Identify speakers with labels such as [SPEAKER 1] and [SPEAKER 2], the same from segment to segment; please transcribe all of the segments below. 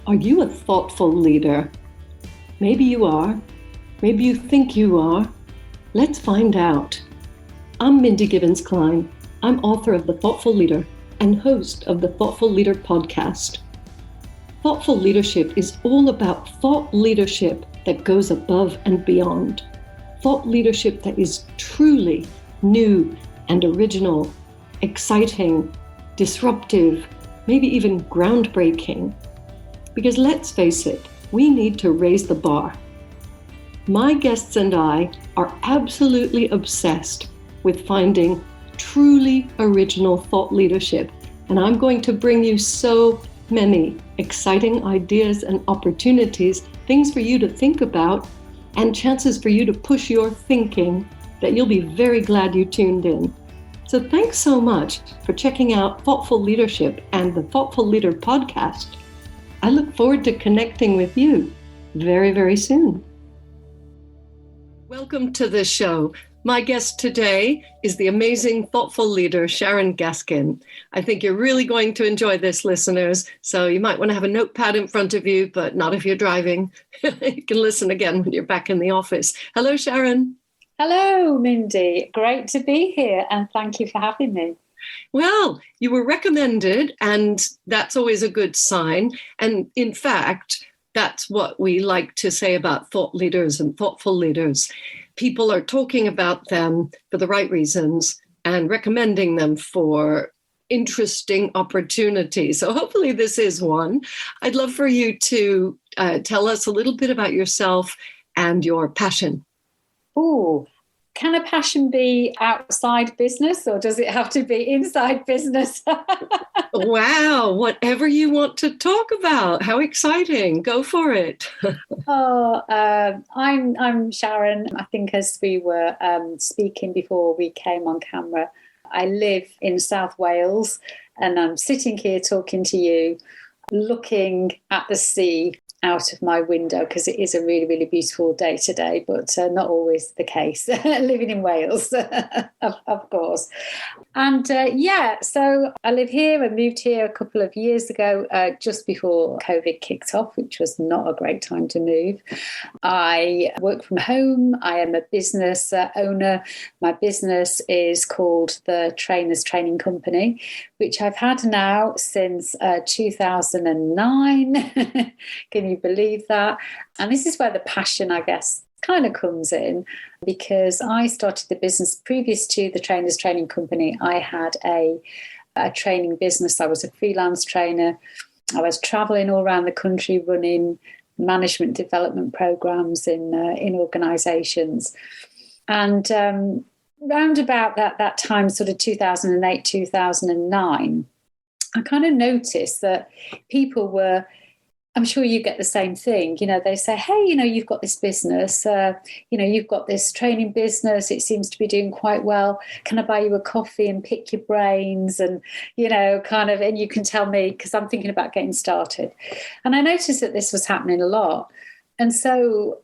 [SPEAKER 1] Are you a thoughtful leader? Maybe you are. Maybe you think you are. Let's find out. I'm Mindy Gibbins-Klein. I'm author of The Thoughtful Leader and host of the Thoughtful Leader podcast. Thoughtful leadership is all about thought leadership that goes above and beyond. Thought leadership that is truly new and original, exciting, disruptive, maybe even groundbreaking. Because let's face it, we need to raise the bar. My guests and I are absolutely obsessed with finding truly original thought leadership, and I'm going to bring you so many exciting ideas and opportunities, things for you to think about, and chances for you to push your thinking that you'll be very glad you tuned in. So thanks so much for checking out Thoughtful Leadership and the Thoughtful Leader podcast. I look forward to connecting with you very, very soon. Welcome to the show. My guest today is the amazing thoughtful leader, Sharon Gaskin. I think you're really going to enjoy this, listeners. So you might want to have a notepad in front of you, but not if you're driving. You can listen again when you're back in the office. Hello, Sharon.
[SPEAKER 2] Hello, Mindy. Great to be here, and thank you for having me.
[SPEAKER 1] Well, you were recommended, and that's always a good sign. And in fact, that's what we like to say about thought leaders and thoughtful leaders. People are talking about them for the right reasons and recommending them for interesting opportunities. So hopefully this is one. I'd love for you to tell us a little bit about yourself and your passion.
[SPEAKER 2] Oh, can a passion be outside business, or does it have to be inside business?
[SPEAKER 1] Wow, whatever you want to talk about. How exciting. Go for it.
[SPEAKER 2] I'm Sharon. I think as we were speaking before we came on camera, I live in South Wales, and I'm sitting here talking to you, looking at the sea out of my window, because it is a really, really beautiful day today, but not always the case, living in Wales, of course. And so I live here. I moved here a couple of years ago, just before COVID kicked off, which was not a great time to move. I work from home. I am a business owner. My business is called the Trainers Training Company, which I've had now since 2009. Can you believe that? And this is where the passion, I guess, kind of comes in, because I started the business previous to the Trainers Training Company. I had a training business. I was a freelance trainer. I was traveling all around the country running management development programs in organizations. And round about that time, sort of 2008, 2009, I kind of noticed that people were, I'm sure you get the same thing. You know, they say, hey, you've got this business, you've got this training business. It seems to be doing quite well. Can I buy you a coffee and pick your brains? And, and you can tell me, because I'm thinking about getting started. And I noticed that this was happening a lot. And so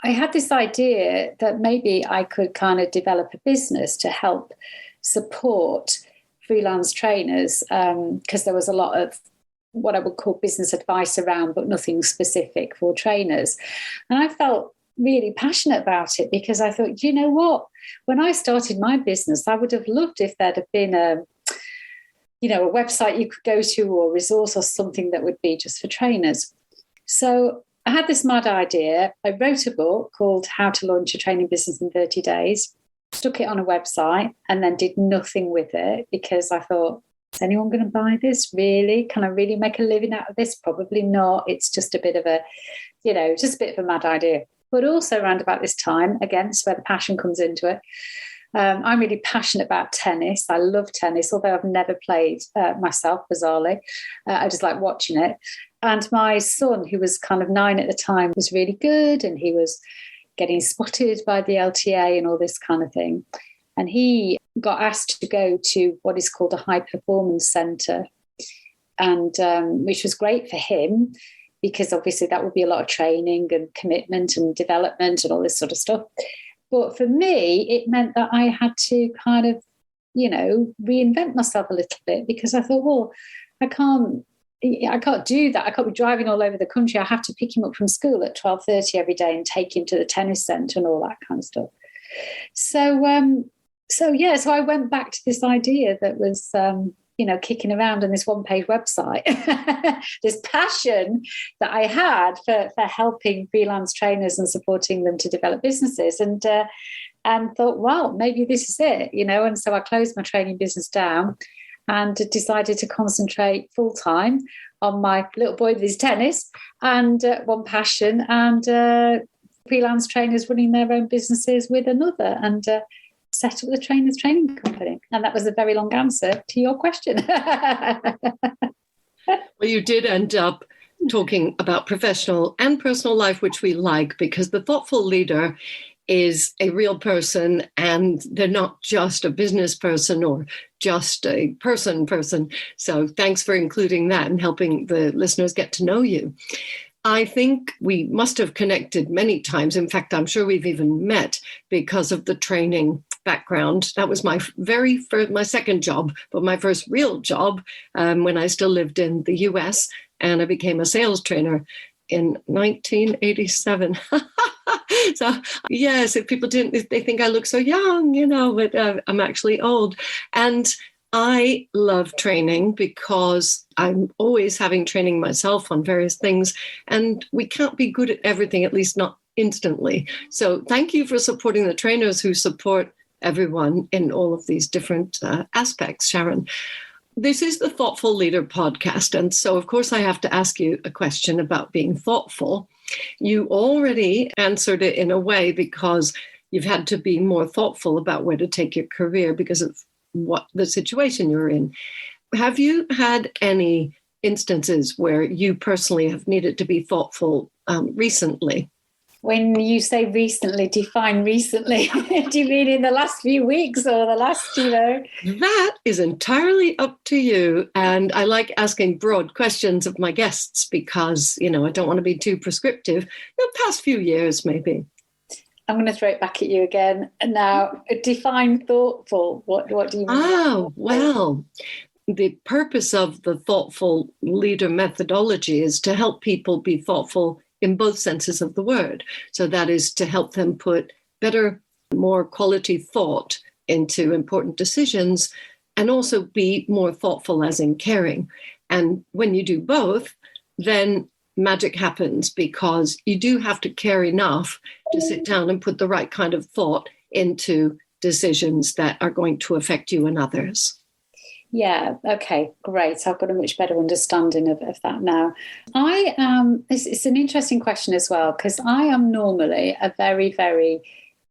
[SPEAKER 2] I had this idea that maybe I could kind of develop a business to help support freelance trainers, because there was a lot of what I would call business advice around, but nothing specific for trainers. And I felt really passionate about it, because I thought, you know what, when I started my business, I would have loved if there'd have been a website you could go to, or a resource or something that would be just for trainers. So I had this mad idea. I wrote a book called How to Launch a Training Business in 30 Days, stuck it on a website, and then did nothing with it, because I thought, is anyone going to buy this? Really? Can I really make a living out of this? Probably not. It's just a bit of a mad idea. But also around about this time, again, it's where the passion comes into it. I'm really passionate about tennis. I love tennis, although I've never played myself, bizarrely. I just like watching it. And my son, who was kind of 9 at the time, was really good, and he was getting spotted by the LTA and all this kind of thing. And he got asked to go to what is called a high performance centre, and which was great for him, because obviously that would be a lot of training and commitment and development and all this sort of stuff. But for me, it meant that I had to kind of, reinvent myself a little bit, because I thought, well, I can't I can't do that. I can't be driving all over the country. I have to pick him up from school at 12:30 every day and take him to the tennis centre and all that kind of stuff. So I went back to this idea that was, kicking around on this one-page website, this passion that I had for helping freelance trainers and supporting them to develop businesses, and thought, well, maybe this is it, And so I closed my training business down and decided to concentrate full-time on my little boy with his tennis and one passion, and freelance trainers running their own businesses with another, and set up the Trainers Training Company. And that was a very long answer to your question.
[SPEAKER 1] Well, you did end up talking about professional and personal life, which we like, because the thoughtful leader is a real person, and they're not just a business person or just a person. So thanks for including that and helping the listeners get to know you. I think we must have connected many times. In fact, I'm sure we've even met because of the training background. That was my my second job, but my first real job when I still lived in the US, and I became a sales trainer in 1987. So yes, if people they think I look so young, but I'm actually old. And I love training because I'm always having training myself on various things, and we can't be good at everything, at least not instantly. So thank you for supporting the trainers who support everyone in all of these different aspects, Sharon. This is the Thoughtful Leader podcast. And so, of course, I have to ask you a question about being thoughtful. You already answered it in a way because you've had to be more thoughtful about where to take your career because of what the situation you're in. Have you had any instances where you personally have needed to be thoughtful recently?
[SPEAKER 2] When you say recently, define recently. Do you mean in the last few weeks or the last,
[SPEAKER 1] That is entirely up to you. And I like asking broad questions of my guests because, I don't want to be too prescriptive. The past few years, maybe.
[SPEAKER 2] I'm going to throw it back at you again. Now, define thoughtful. What do you mean?
[SPEAKER 1] Oh, well, the purpose of the thoughtful leader methodology is to help people be thoughtful in both senses of the word. So that is to help them put better, more quality thought into important decisions, and also be more thoughtful as in caring. And when you do both, then magic happens, because you do have to care enough to sit down and put the right kind of thought into decisions that are going to affect you and others.
[SPEAKER 2] Yeah, okay, great. I've got a much better understanding of that now. It's an interesting question as well, because I am normally a very, very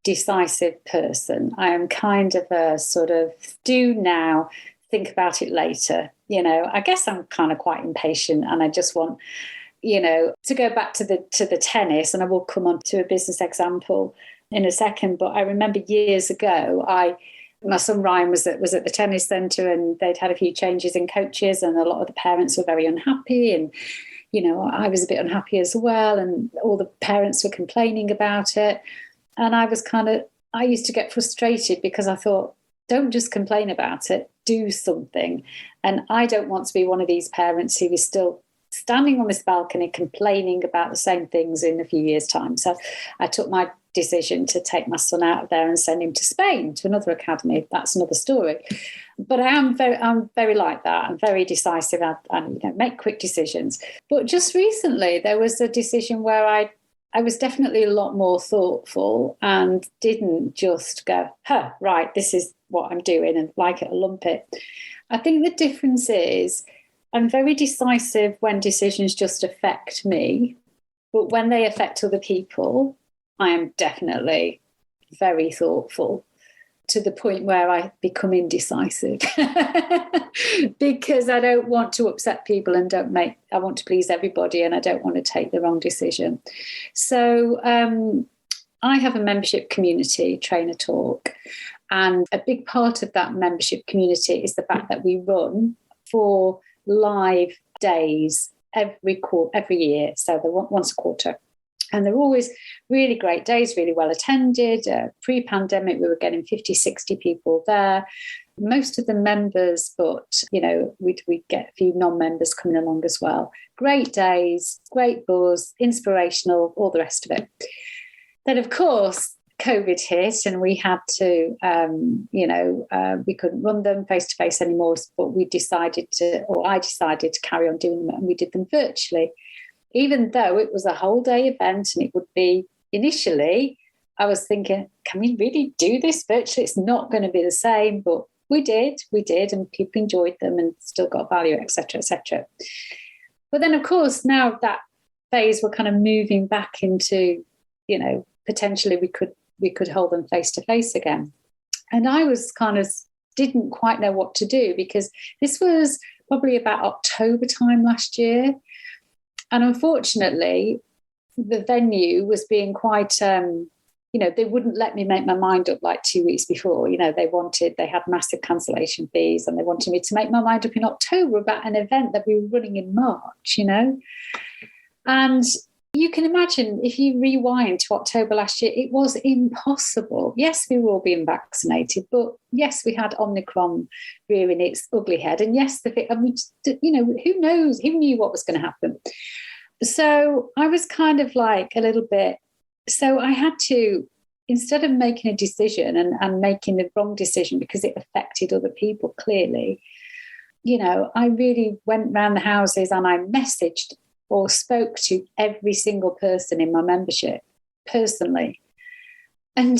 [SPEAKER 2] decisive person. I am kind of a sort of do now, think about it later. I guess I'm kind of quite impatient, and I just want, to go back to the tennis, and I will come on to a business example in a second. But I remember years ago, my son Ryan was at the tennis centre, and they'd had a few changes in coaches, and a lot of the parents were very unhappy, and I was a bit unhappy as well, and all the parents were complaining about it. And I used to get frustrated because I thought, don't just complain about it, do something. And I don't want to be one of these parents who is still standing on this balcony complaining about the same things in a few years' time. So I took my decision to take my son out of there and send him to Spain, to another academy. That's another story. But I'm very like that. I'm very decisive and make quick decisions. But just recently, there was a decision where I was definitely a lot more thoughtful and didn't just go, right, this is what I'm doing, and like it or lump it. I think the difference is I'm very decisive when decisions just affect me, but when they affect other people, I am definitely very thoughtful, to the point where I become indecisive because I don't want to upset people, and I want to please everybody, and I don't want to take the wrong decision. So I have a membership community, Trainer Talk, and a big part of that membership community is the fact that we run 4 live days every year, so they're once a quarter. And they're always really great days, really well attended. Pre-pandemic, we were getting 50, 60 people there. most of the members, but, we'd get a few non-members coming along as well. Great days, great buzz, inspirational, all the rest of it. Then, of course, COVID hit and we had to, we couldn't run them face-to-face anymore, but I decided to carry on doing them, and we did them virtually. Even though it was a whole day event and it would be initially, I was thinking, can we really do this virtually? It's not going to be the same, but we did, and people enjoyed them and still got value, etc., etc. But then, of course, now that phase, we're kind of moving back into, potentially we could hold them face to face again. And I was didn't quite know what to do, because this was probably about October time last year. And unfortunately, the venue was being quite, they wouldn't let me make my mind up like 2 weeks before. They had massive cancellation fees, and they wanted me to make my mind up in October about an event that we were running in March, And you can imagine, if you rewind to October last year, it was impossible. Yes, we were all being vaccinated, but yes, we had Omicron rearing its ugly head. And yes, who knows? Who knew what was going to happen? So I was kind of like a little bit, so I had to, instead of making a decision and making the wrong decision because it affected other people clearly, I really went round the houses and I messaged or spoke to every single person in my membership personally. And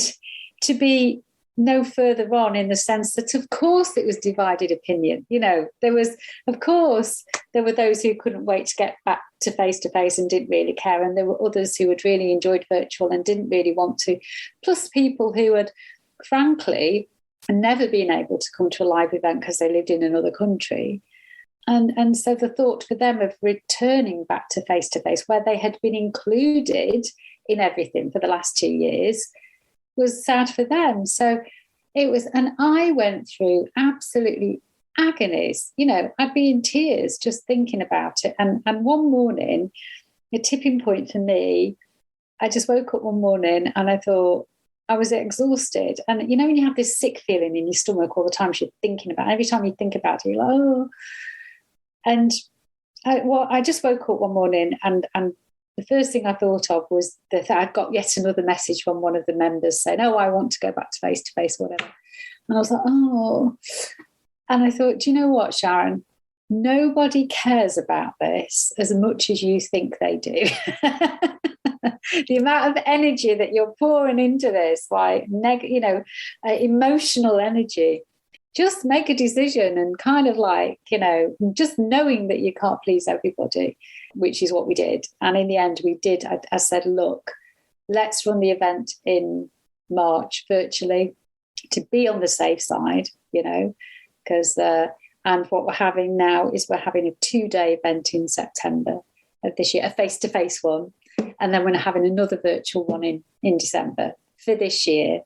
[SPEAKER 2] to be no further on in the sense that, of course, it was divided opinion. There were those who couldn't wait to get back to face and didn't really care. And there were others who had really enjoyed virtual and didn't really want to. Plus people who had, frankly, never been able to come to a live event because they lived in another country. And so the thought for them of returning back to face, where they had been included in everything for the last 2 years, was sad for them. So it was, and I went through absolutely agonies. I'd be in tears just thinking about it. And one morning, a tipping point for me, I just woke up one morning and I thought, I was exhausted. And when you have this sick feeling in your stomach all the time, you're thinking about it. Every time you think about it, you're like, oh. And I just woke up one morning and the first thing I thought of was that I'd got yet another message from one of the members saying, oh, I want to go back to face, whatever. And I was like, oh. And I thought, do you know what, Sharon? Nobody cares about this as much as you think they do. The amount of energy that you're pouring into this, like, emotional energy. Just make a decision and kind of like, just knowing that you can't please everybody, which is what we did. And in the end, we did. I said, look, let's run the event in March virtually to be on the safe side, because, and what we're having now is we're having a 2-day event in September of this year, a face-to-face one. And then we're having another virtual one in December for this year.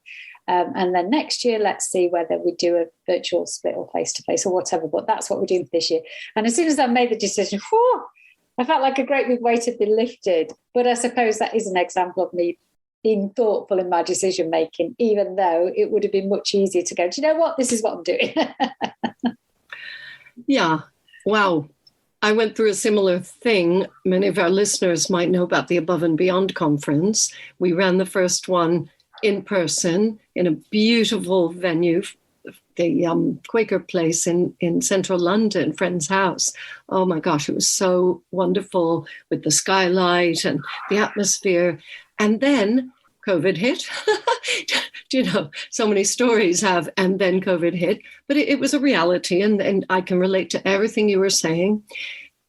[SPEAKER 2] And then next year, let's see whether we do a virtual split or face-to-face or whatever. But that's what we're doing for this year. And as soon as I made the decision, I felt like a great big weight had been lifted. But I suppose that is an example of me being thoughtful in my decision-making, even though it would have been much easier to go, do you know what? This is what I'm doing.
[SPEAKER 1] Yeah. Wow. I went through a similar thing. Many of our listeners might know about the Above and Beyond conference. We ran the first one in person in a beautiful venue, the Quaker Place in central London, Friend's House. Oh my gosh, it was so wonderful with the skylight and the atmosphere. And then COVID hit. So many stories have, and then COVID hit. But it was a reality, and I can relate to everything you were saying.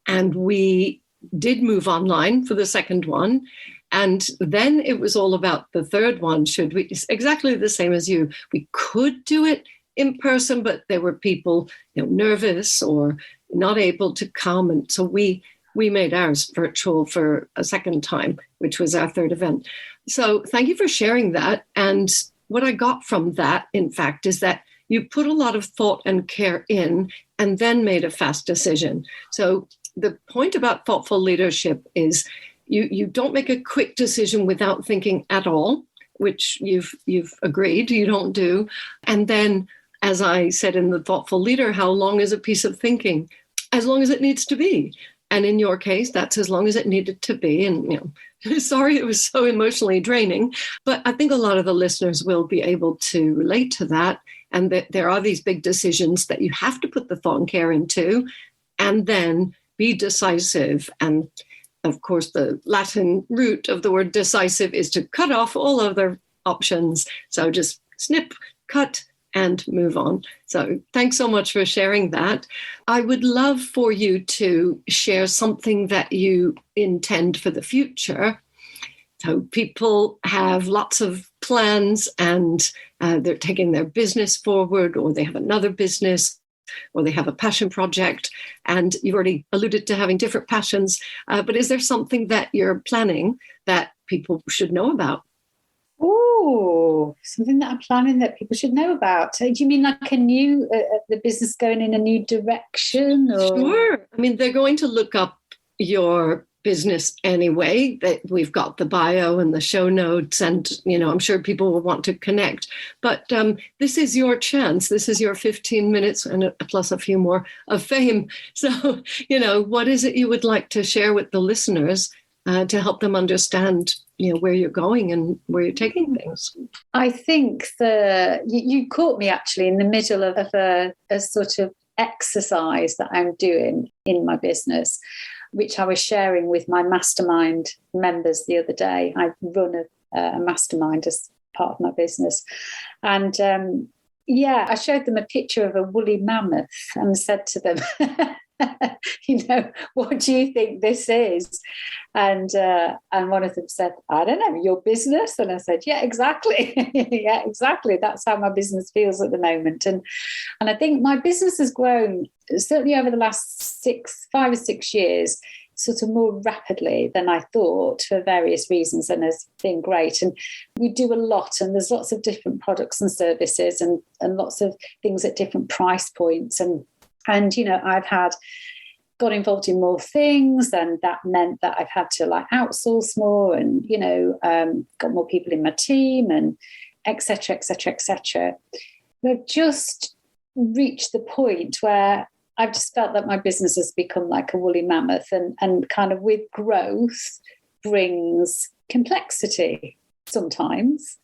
[SPEAKER 1] And we did move online for the second one. And then it was all about the third one. Should we? Exactly the same as you. We could do it in person, but there were people, nervous or not able to come. And so we made ours virtual for a second time, which was our third event. So thank you for sharing that. And what I got from that, in fact, is that you put a lot of thought and care in and then made a fast decision. So the point about thoughtful leadership is you don't make a quick decision without thinking at all, which you've agreed you don't do. And then as I said in The Thoughtful Leader, how long is a piece of thinking? As long as it needs to be. And in your case, that's as long as it needed to be. And, sorry it was so emotionally draining, but I think a lot of the listeners will be able to relate to that. And that there are these big decisions that you have to put the thought and care into, and then be decisive. And of course, the Latin root of the word decisive is to cut off all other options. So just snip, cut, and move on. So thanks so much for sharing that. I would love for you to share something that you intend for the future. So people have lots of plans, and they're taking their business forward, or they have another business, or they have a passion project. And you've already alluded to having different passions. But is there something that you're planning that people should know about?
[SPEAKER 2] Oh, something that I'm planning that people should know about. Do you mean like the business going in a new direction? Or?
[SPEAKER 1] Sure. I mean, they're going to look up your business anyway. That we've got the bio and the show notes, and I'm sure people will want to connect. But this is your chance. This is your 15 minutes and plus a few more of fame. So, what is it you would like to share with the listeners to help them understand, where you're going and where you're taking things?
[SPEAKER 2] I think you caught me actually in the middle of a sort of exercise that I'm doing in my business, which I was sharing with my Mastermind members the other day. I run a Mastermind as part of my business. And I showed them a picture of a woolly mammoth and said to them, what do you think this is? And one of them said, I don't know, your business? And I said, yeah, exactly. Yeah, exactly. That's how my business feels at the moment. And I think my business has grown certainly over the last 5 or 6 years, sort of more rapidly than I thought for various reasons, and has been great. And we do a lot, and there's lots of different products and services and lots of things at different price points. And I've got involved in more things, and that meant that I've had to outsource more, and got more people in my team, and etc. etc. etc. I've just reached the point where I've just felt that my business has become like a woolly mammoth, and kind of with growth brings complexity sometimes,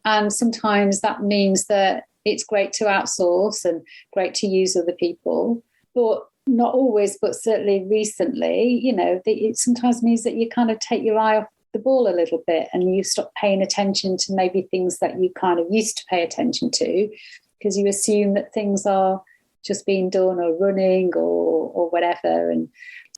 [SPEAKER 2] and sometimes that means that it's great to outsource and great to use other people, but not always, but certainly recently, it sometimes means that you kind of take your eye off the ball a little bit, and you stop paying attention to maybe things that you kind of used to pay attention to, because you assume that things are just being done or running or whatever. And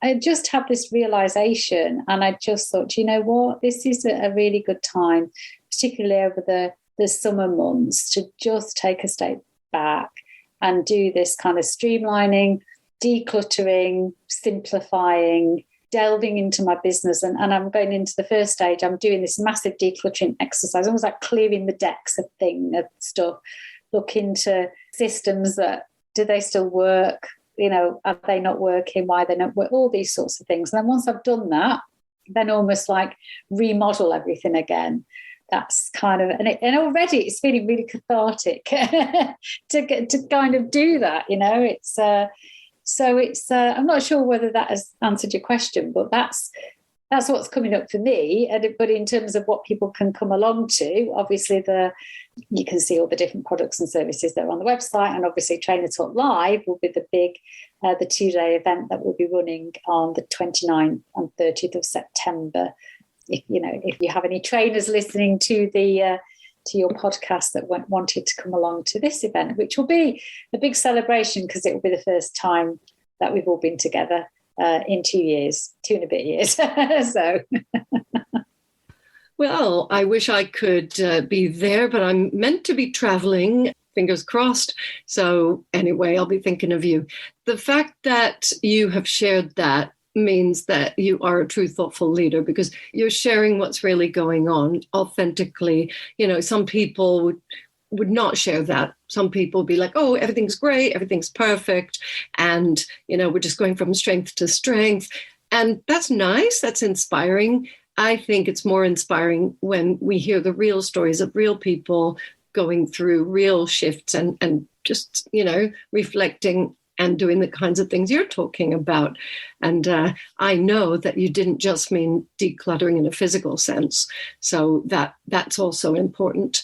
[SPEAKER 2] I just had this realization, and I just thought, what, this is a really good time, particularly over the summer months, to just take a step back and do this kind of streamlining, decluttering, simplifying, delving into my business. And I'm going into the first stage. I'm doing this massive decluttering exercise, almost like clearing the decks of stuff, look into systems that, do they still work? Are they not working? Why they not work? All these sorts of things. And then once I've done that, then almost like remodel everything again. That's kind of, and already it's feeling really cathartic to kind of do that. It's I'm not sure whether that has answered your question, but that's what's coming up for me. But in terms of what people can come along to, obviously you can see all the different products and services that are on the website, and obviously Trainer Talk Live will be the big, the 2-day event that we'll be running on the 29th and 30th of September. If you have any trainers listening to to your podcast that wanted to come along to this event, which will be a big celebration, because it will be the first time that we've all been together in 2 years, 2 and a bit years. So.
[SPEAKER 1] Well, I wish I could be there, but I'm meant to be traveling, fingers crossed. So anyway, I'll be thinking of you. The fact that you have shared that means that you are a true thoughtful leader, because you're sharing what's really going on authentically. Some people would not share that. Some people would be like, oh, everything's great, everything's perfect, and we're just going from strength to strength. And that's nice, that's inspiring. I think it's more inspiring when we hear the real stories of real people going through real shifts and just, reflecting and doing the kinds of things you're talking about. And I know that you didn't just mean decluttering in a physical sense. So that's also important.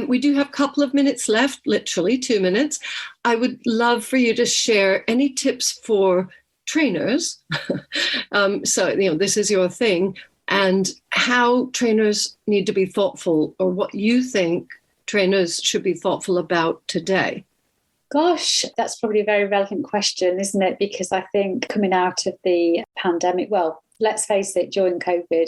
[SPEAKER 1] We do have a couple of minutes left, literally 2 minutes. I would love for you to share any tips for trainers. So, this is your thing, and how trainers need to be thoughtful, or what you think trainers should be thoughtful about today.
[SPEAKER 2] Gosh, that's probably a very relevant question, isn't it? Because I think coming out of the pandemic, well, let's face it, during COVID,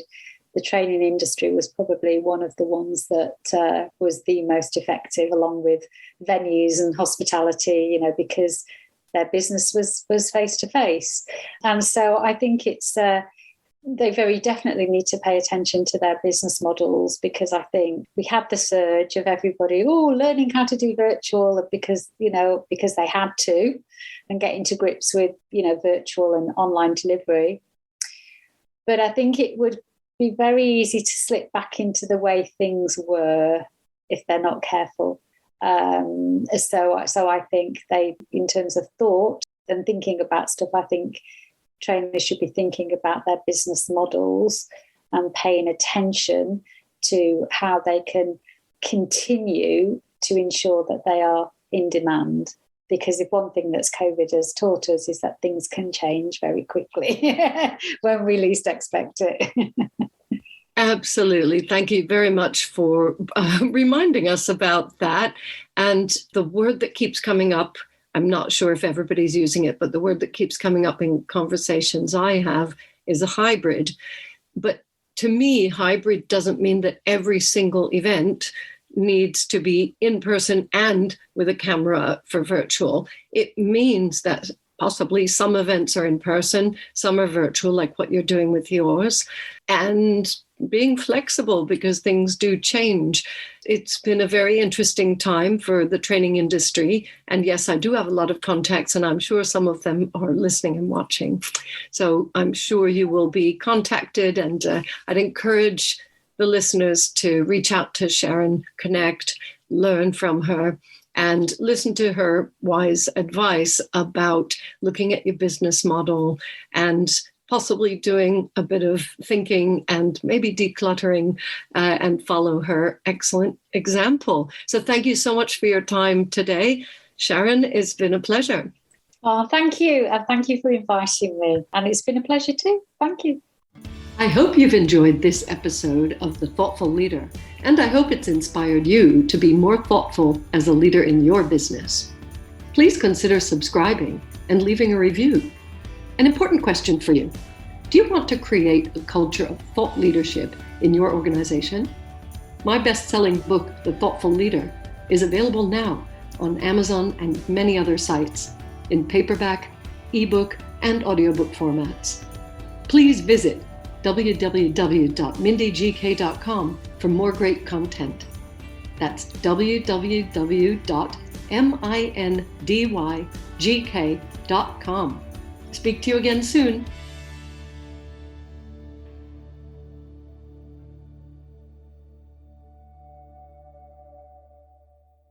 [SPEAKER 2] the training industry was probably one of the ones that was the most effective, along with venues and hospitality, because their business was face to face. And so I think it's they very definitely need to pay attention to their business models, because I think we had the surge of everybody learning how to do virtual because they had to, and getting to grips with virtual and online delivery. But I think it would be very easy to slip back into the way things were if they're not careful. So I think they, in terms of thought and thinking about stuff, I think trainers should be thinking about their business models and paying attention to how they can continue to ensure that they are in demand. Because if one thing that's COVID has taught us is that things can change very quickly when we least expect it.
[SPEAKER 1] Absolutely. Thank you very much for reminding us about that. And the word that keeps coming up, I'm not sure if everybody's using it, but the word that keeps coming up in conversations I have is a hybrid. But to me, hybrid doesn't mean that every single event needs to be in person and with a camera for virtual. It means that possibly some events are in person, some are virtual, like what you're doing with yours, and being flexible because things do change. It's been a very interesting time for the training industry. And yes, I do have a lot of contacts, and I'm sure some of them are listening and watching. So I'm sure you will be contacted, and I'd encourage the listeners to reach out to Sharon, connect, learn from her, and listen to her wise advice about looking at your business model and possibly doing a bit of thinking and maybe decluttering, and follow her excellent example. So thank you so much for your time today. Sharon, it's been a pleasure.
[SPEAKER 2] Oh, thank you. And thank you for inviting me. And it's been a pleasure too. Thank you.
[SPEAKER 1] I hope you've enjoyed this episode of The Thoughtful Leader, and I hope it's inspired you to be more thoughtful as a leader in your business. Please consider subscribing and leaving a review. An important question for you. Do you want to create a culture of thought leadership in your organization? My best-selling book, The Thoughtful Leader, is available now on Amazon and many other sites in paperback, ebook, and audiobook formats. Please visit www.mindygk.com for more great content. That's www.mindygk.com. Speak to you again soon.